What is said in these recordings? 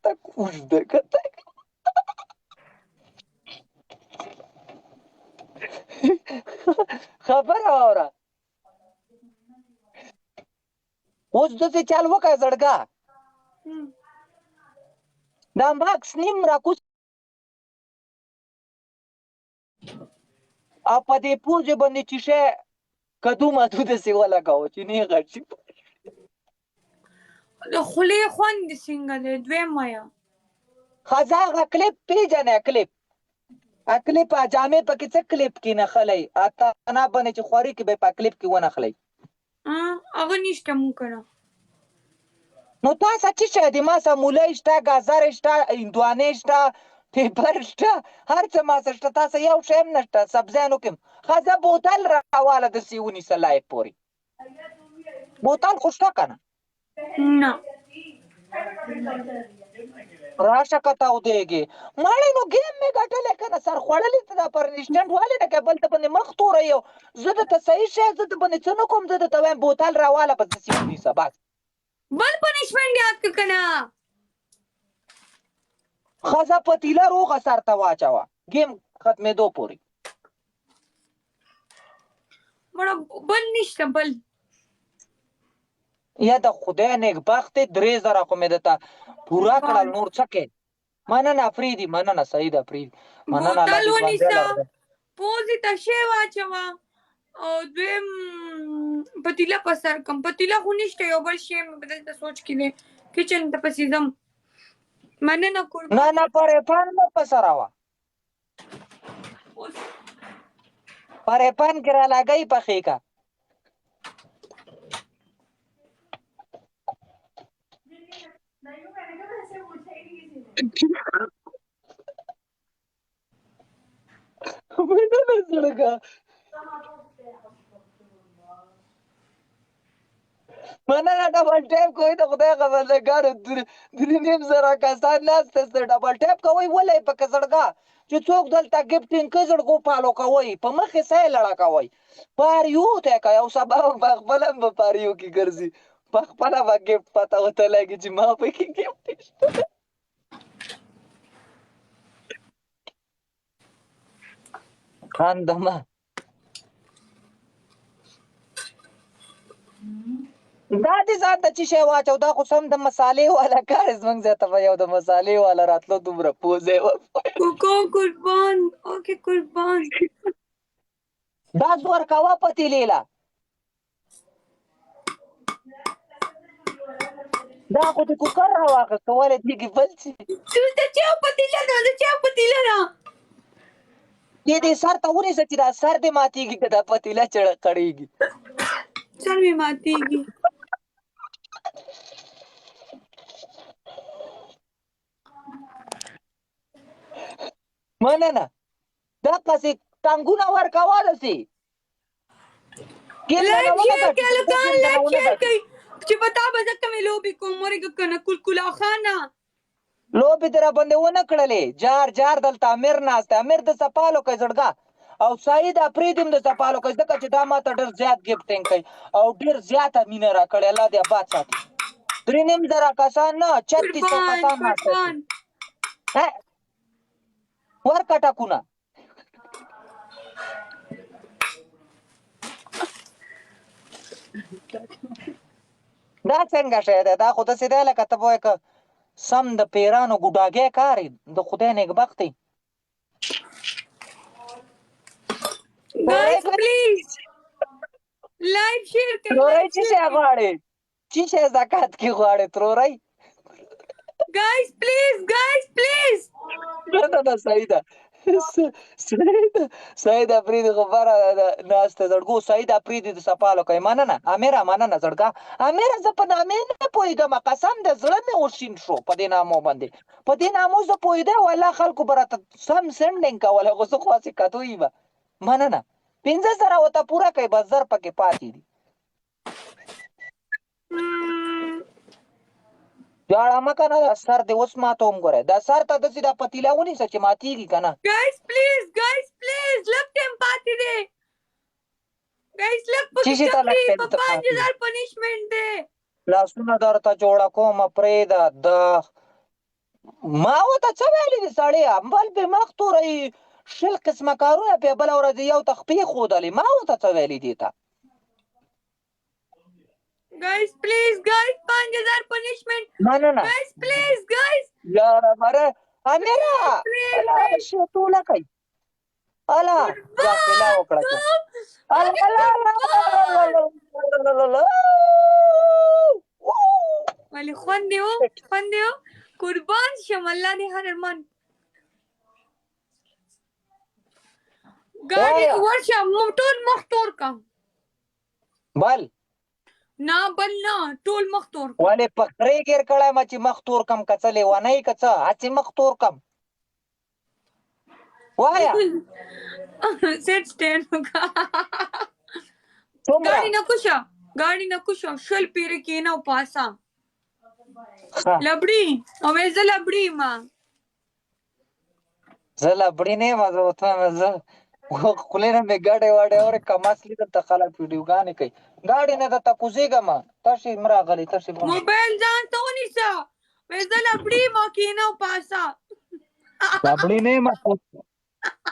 کته کوږده کته خبره واوره اوس داسې چل وکړه زړګا دا ماکس نیم راکوس او په دې پوزې باندې چې شی کدو مدو داسې ولګاوه چې نه غټ شي د خولې خوند دې څنګه دی دویم وایه ښځه هغه کلیپ پېژنې کلیپ کلیپ جامې پکې څه کلیپ کې نښلی تناب باندې چې خواري کې به یې په کلیپ کې ونښلی هغه نشته مونږ کره نو تاسو څه شی دی ما سره مولی شته ګازرې شته هندوانې شته پیپر شته هر څه ما سره شته تاسو یو شی هم نشته سبزیانو کې ښځه بوتل راواله داسې ونیسه لایق پورې بوتل خو شته که نه نه راشه که تودېږي مړې نو ګیم مې ګټلی که نه سر خوړلې ته دا پرنسټنټ والې نه که بل ته باندې مخ توروي زه درته صحیح شی زه د باندې څه نه کوم زه درته وایم بوتل راواله بس داسې ونیسه بس بل پنشمنټ یاد کړه که نه ښځه پتیله روغه سر ته واچوه ګیم ختمېدو پورې مړه بل نشته بل یا د خدای نیکبخت دی 3000 خو مې درته پوره کړل نور څه کې مننه پرېږدي مننه صحیح ده پرېږدي مننه الله بوتل دې ژوندی ونیسه لري پوزې ته شی واچوه او دویم پتیله په سر کړم پتیله خو نشته یو بل شی مې دلته سوچ کې دی کچن ته پسې ځم مننه قربان نه نه پریپان مه په سره وه پریپان کې را لګئ پخې که مننه زړګا مننه ډبل ټیپ کوئ د خدای خبردګانو 3,500 کسان ناست دسته ډبل ټیپ کوئ ولې پکې زړګا چې څوک دلته ګفټینګ کوي زړګو پالو کوئ په مخې سه یې لړه کوئ پاریو ته که یو سبا په خپله هم په پاریو کې ګرځي په خپله به ګفټ پته ورته لګي چې ما پکې ګفټ شته خندمه دا دې ځان ته چې شی واچو دا خو سم د مسالې والا کار زموږ ځای ته به یو د مسالې والا راتلو دومره پوزې کوکو قربان اوکې قربان دا زور کوه پتیلې له دا خو د کوکر راواخېسته ولې دیږي بل شي د چا پتیله ده د چا پتیله ده دې سر ته ونیسه چې دا سر دې ماتېږي که دا پتیله کړېږي سر مې ماتېږي مننه دقسې ټنګونه ورکوه داسې لایف شیر کړه لکان لایف شیر کوي چې په تا به ځکه مې لوبې کوم ورېږه که نه کلکلا خانه لوبې دې راباندې ونه کړلې جار جار دلته امیر ناست دی امیر د سپالو کوي زړګا او سعید افریدي هم د سپالو کوي ځکه چې دا ماته ډېر زیات ګفټینګ کوي او ډېر زیاته مینه راکړې الله دې آباد ساتي 3,500 کسان نه 3600 کسان ناست ورکه ټکونه دا څنګه شی دی دا خو داسې دی لکه ته به وایې که سم د پیرانو ګوډاګی کار د خدای نیکبخت دی Guys, please live share کړئ ترورۍ څه شی غواړې څه شی زکات کې غواړې ترورۍ guys please نه صحیح ده سعید افریدي خو بره ناسته زړګو سعید افریدي د سپالو کوي مننه امیره مننه زړګا امیره زه په نامې نه پوهېږم قسم د زړه مې وشین شو په دې نامو باندې په دې نامو زه پوهېدی والله خلکو به راته سم سنډینګ کولی خو زه خو هسې کتوي به مننه 15,000 ورته پوره کوي بس زر پکې پاتې دي جاړه مه که نه دا سر دې اوس ماته هم ګورئ دا سر ته داسې دا پتیله ونیسه چې ماتېږي که نه guys please لږ ټایم پاتې دی guys لږ پکې چپړي په 5,000 پنشمنټ دی لاسونه درته جوړه کومه پرېږده د ما ورته څه ویلي دي سړیه بل پې مخ توری شل قسمه کارونه پې بله ورځ یو ته خپې ښودلې ما ورته څه ویلي دي ته guys please guys 5000 punishment مننه guys please guys یاره مره امیره please اله please شیطونه کوي اله داخله وکړه که اله ولی خوند دیو قربان شم الله دې هر ارمان ګاډي ورشه ټول مخ تور کا بل نه بل نه ټول مخ تور ولې په خرې ګیر کړی ما چې مخ تور کم که څه لیونی که څه هسې مخ تور کم وایه سیټ سټینډ وکړه څومره ګاډي نه کوشه شل پیرې کېنه او پاسه ښه لبړي او زه لبړي ما زه لبړي نه یم زه ورته وایم زه خولې نه مې ګاډی واډی اورې کم اصلي دلته خلک ویډیوګانې کوي ګاډي نه درته کوزېږم تشې م راغلی تشې موبایل ځان ته ونیسه زه لبړي ما کېنه او پاسه لبړي نه یم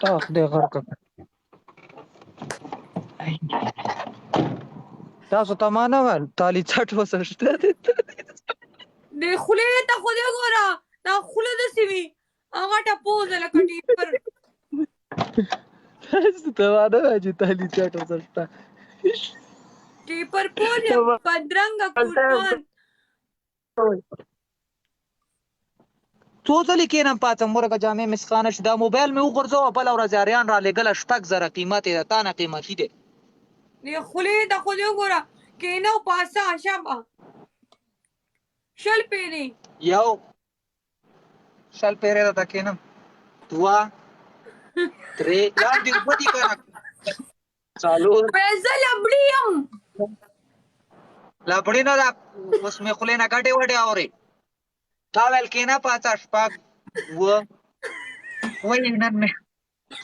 تا خدای غرق کړه تاسو ته ما نه ویل تالي څټ وسه شته دی د خولې ته خو دې ګوره دا خوله داسې وي هغه ټپوزه لکه ټیپر تاسو ته ما نه ویل چې تالي څټ وسه شته ټیپر پوز یا بدرنګه قربان څو ځلې کېنم پاڅم ورکه جامې مې سخانه شي دا موبایل مې وغورځوه بله ورځ اریان رالېږله 6,000 قیمت یې د تا نه قیمتي دی د خولې ته خو دې وګوره کېنه او پاسه شابه شل پیرې یو شل پیرې راته کېنم 2 3 لاندې اوبه دي که نه 4 زه لبړي یم لبړي نه ده اوس مې خولې نه ګټې وټې اورې تا ویل کېنه پاڅه 6 وایي نن مې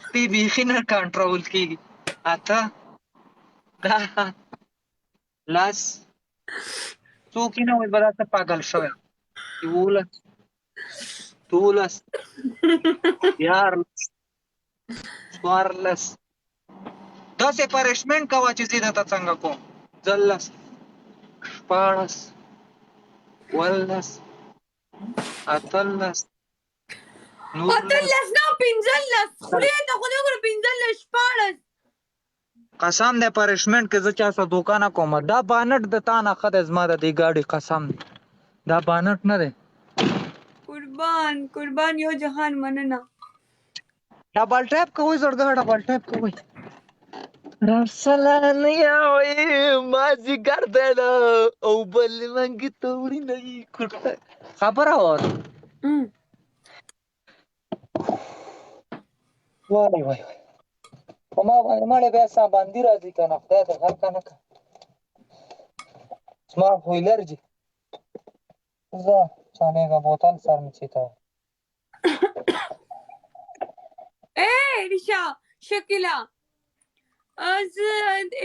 سپي بیخي نه کنټرول کېږي 8 10 10 څوک یې نه وایي به داسې پاګل شوی 11 12 14 داسې پریشمنټ کوه چې زه درته څنګه کوم 14 15 18 اتلس نه 15 خولې ته خو دې وګوره 15 14 قسم دی پریشمنټ کې زه چا سره دوکه نه کوم دا بانټ د تا نه ښه دی زما د دې ګاډي قسم دی دا بانټ نه دی قربان یو جهان مننه ډبل ټیپ کوئ زړګه ډبل ټیپ کوئ رسلان یاوي مازیګر دی نه او بل منګې ته وړي نه یي خبره وره وای په ما باندې مړې بیا ساباندي راځي که نه خدای ته غر که نه که زما خو الرجي زه چانېږه بوتل سر مې چېته ریشا شکیلا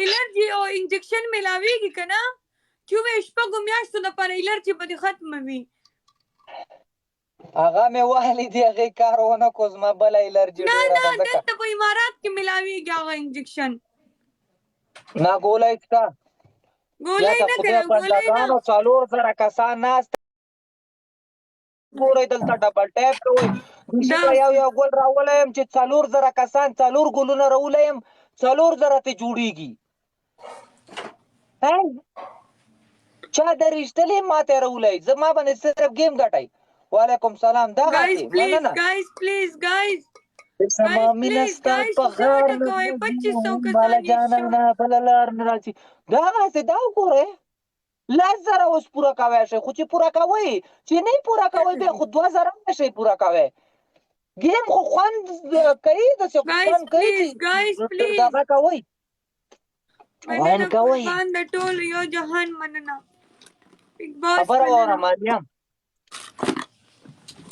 الرجي او انجکشن ملاویږي که نه چې وایي شپږو میاشتو دپاره الرجي به دې ختمه وي هغه مې وهلی دي هغې کار ونه کړو زما بله الرجي نه دلته په امارات کې ملاویږي هغه انجکشن نه ګولی شته ګولۍ نه کوي بندګانو 4,000 کسان ناست ګورئ دلته ډبل ټیپ کوئ یو ګل راولی یم چې 4,000 کسان 4 ګلونه راولی یم 4,000 ته جوړېږي چا درېږدلې ما ته یې راولی زما باندې صرف گیم ګټئ وعلیکم سلام دغسې مننه زما مینه ستا په غار بله جانه نه بله لار نه راځي دغسې دا وګورئ 10,000 اوس پوره کوی شئ خو چې پوره کوئ چې نه یې پوره کوئ بیا خو 2,000 هم نه شئ پوره کوی گیم خو خوند کوي داسې خوند کوي چې دغه کوئ خوند کوئ د ټولو یو جهان مننه خبره واوره ماریم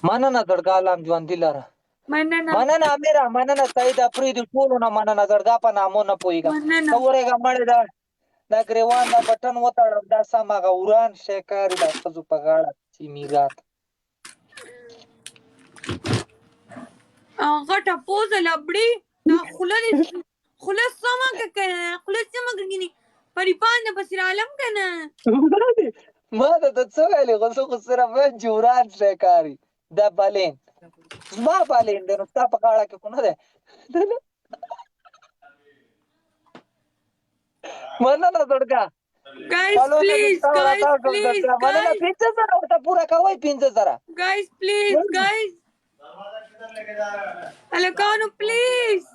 مننه زړګا لام ژوندي لره مننه امیره مننه سعید افریدي ټولو نه مننه زړګا په نامو نه پوهېږم ته ورېږه مړې دا ګریوان دا بټن وتړم دا سم هغه وران شی کاري دا ښځو په غاړه چې میږات غټه پوزه لبړي دا خوله سمه که کنه خوله سمه که کني پریپان د بصیر عالم کنه ما ته ته څه ویلې خو زه خو صرف وایم چې وران شی کاري دا بالین زما بالین دی نو ستا په غاړه کې خو نه دی مننه زړګا guys please مننه 50,000 ورته پوره کوئ 50,000 guys هلکانو please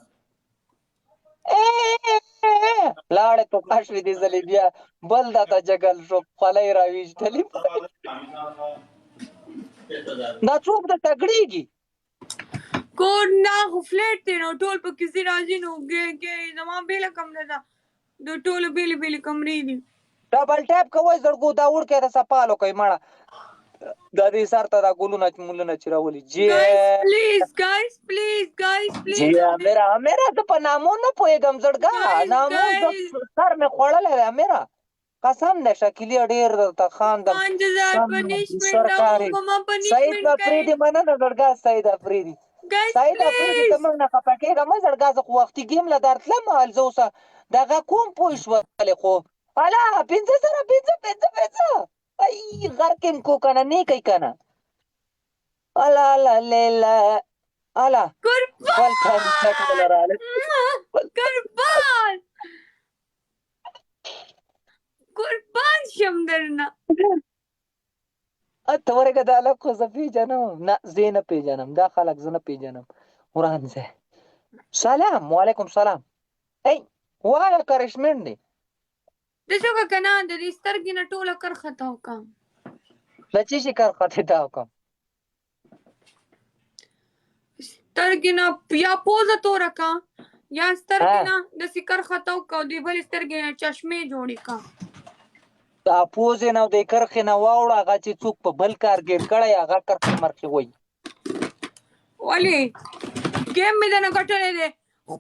لاړې تو کاشوي دې ځلې بیا بل دته جګل شو خولۍ راویشتلې دا څوک د تګړېږي کور نه خو فلیټ دی نو ټول په کسي راځي نو زما بېله کمره ده د ټولو بېلې بېلې کمرې دي ډبل ټیپ کوئ زړګو دا وړکې د سپالو کوي مړه دا دې سر ته دا ګلونه مولونه چې راولي guys please جی میرا ته په نامو نه پوهېږم زړګا نامو سر مې خوړلی دی میرا قسم دی شکیلي ډېر درته خاندم سعید افریدي مننه زړګا سعید افریدي ته موږ نه خفه کېږه مه زړګا زه خو وختي ګیم له درتلم هل زه اوسه دغه کوم پوه شولې خو الا 5,000 ای غر کې کو کنه نه کوي کنه الا لیلا الا قربان شم درنه ته ورګه دا لکه زه پیژنم نه زه نه پیژنم دا خلک زه نه پیژنم وران زه سلام وعلیکم سلام ای وایه کرشمن دی دسو که کنه د دې سترګې نه ټوله کرښه تاو کړم د څه شي کرښه دې تاو کړم سترګې نه یا پوزه توره کړه یا سترګې نه داسې کرښه تاو کړه او د بلې سترګې نه چشمې جوړې کړه دا پوزې نه او د کرښې نه واوړه هغه چې څوک په بل کار ګیر کړی هغه کرښې مرخې وایي ولې ګیم مې درنه ګټلی دی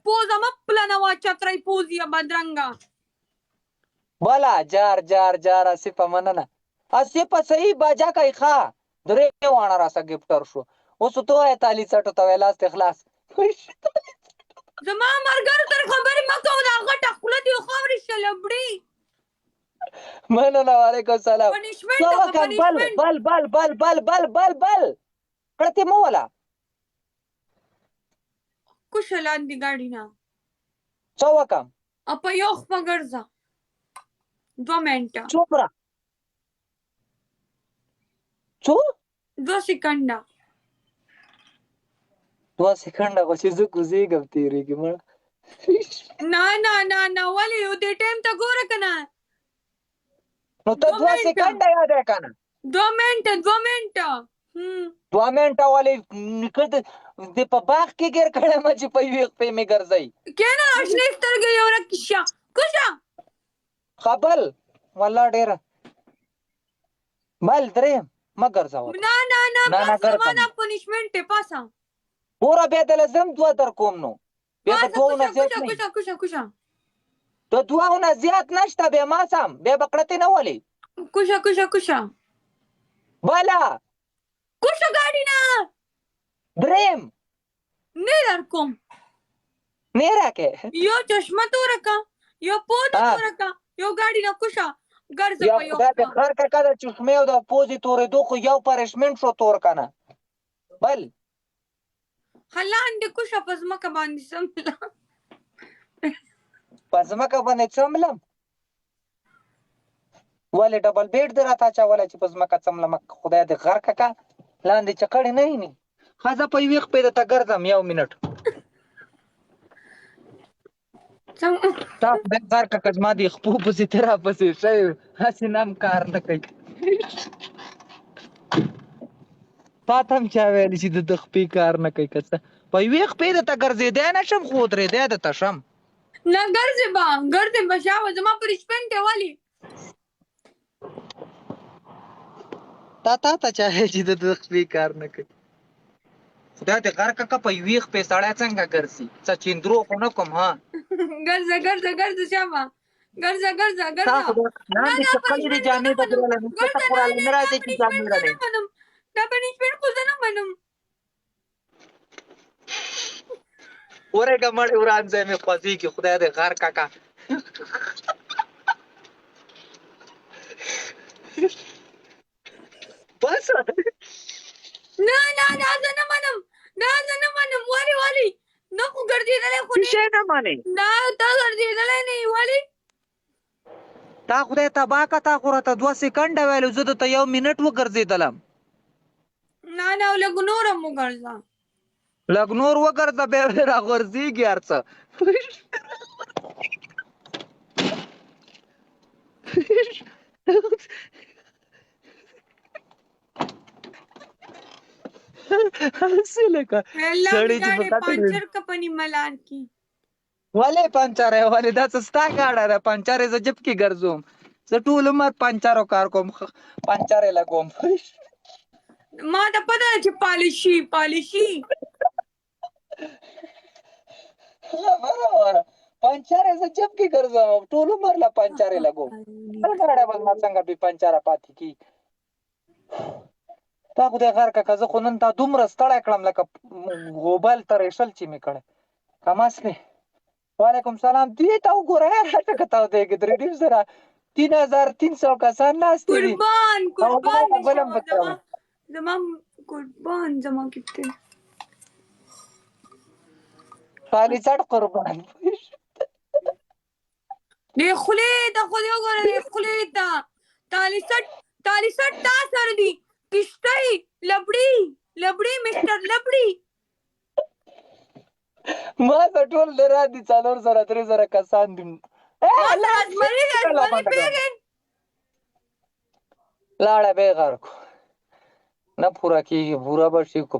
پوزه مه پلنوه چترۍ پوز یا بدرنګه بلا جار آصفه مننه آصفه صحیح باجا کوي ښه درې واڼه راسه ګفټر شو اوس تو وایه تالي څټو ته وایه لاس ته خلاص زما ملګرو سره خبرې مه کوه دا غټه خوله دې خاورې شه لبړې مننه وعلیکم سلام بل کړتې مه وله کوشه لاندې ګاډي نه څه وکړم په یو خوا ګرځه 2 منټه څومره څو 2 سکنډه 2 سکنډه خو چې زه کوزېږم تېرېږي مړه نه ولې یو دې ټایم ته ګوره که نه نو ته 2 سکنډه یاد یې که نه 2 منټه 2 منټه ولې نیکه د په باغ کې ګیر کړی مه چې په یوې خپې مې ګرځئ کېنه شنې سترګې یې ورکې شه کوشه خبل والله ډېره بل درېیم مه ګرځوه نه زما نه پنشمنټ دی پاسه وره بیا دله زه هم 2 در کوم نو بیا د 2 نه زیات نه کوشه د 2 نه زیات نشته بیا ما سم بیا به کړتې نه ولې کوشه بله کوشه ګاډي نه درېیم نه در کوم نه راکې یو چشمه توره که یو پوزه توره که یو ګاډي نه کوشه ګرځه په یو خدای دې خیر کړه د چشمې او د پوزې تورېدو خو یو پرشمنټ شو تور که نه بل لاندې کوشه په ځمکه باندې څمله په ځمکه باندې څملم ولې ډبل بیډ دې راته اچولی چې په ځمکه څملم خدای دې غر کړه لاندې چکړې نه ویني ښه زه په یوې خپې درته ګرځم 1 منټ تا خدای غر کړه زما دې خپو پسې ته راپسې شوی هسې نه هم کار نه کوي تا ته هم چا ویلي چې د خپې کار نه کوي که څه په یوې خپې درته ګرځېدی نه شم خو ودرېدی درته شم نه ګرځې به شاوه زما پرشمنټ دی ولې تا ته چا ویل چې د خپې کار نه کوي خدای دې غر کړه په یوې خپې سړی څنګه ګرځي څه چیندرو خو نه کوم ها ګرځه شاوه ګرځه تا خو لاندې چقلې دې جامې بدلولی نو ته قرآن نه راځې چې جامې راړې دا پنشمنټ خو زه نه منم ورګه مړ وران ځای مې خوځېږي خدای دې غار کاکا بس نه زه نه منم ولې نه خو ګرځېدلی خو نه شی نه منې نه ته ګرځېدلی نه یې ولې تا خدای تباه که تا خو راته 2 سکنډه ویلو زه درته 1 منټ وګرځېدلم نه لږ نور هم وګرځه لږ نور وګرځه بیا مې راغورځېږي هر څه هسې لکه سړی چې په کټ پنچر که په نیمه لار کې ولې پنچر یې ولې دا څه ستا ګاډه ده پنچر یې زه جب کې ګرځوم زه ټول عمر پنچرو کار کوم پنچر یې لګوم ما ته پته ده چې پالیشي برابره پنچر یې زه جب کې ګرځوم ټول عمر له پنچر یې لګوم بل ګاډه به زما څنګه بې پنچره پاتې کېږي تا خدای غر کاکا زه خو نن تا دومره ستړی کړم لکه غوبل ترېشل چې مې کړی کماس مې وعلیکم سلام دې ته وګوره راټکه تاودېږي درې ډېر سره 3300 کسان ناست دي قربان زما کپتن خالی څټ قربان دې خولې ته خو دې وګوره دې خولې ته تالي سټ تا سره دي کشتۍ لبړي مستر لبړي ما ته ټول لرا دي 400 300 کسان دي لاړه به غر کو نه پورا کیږي پورا بشي کو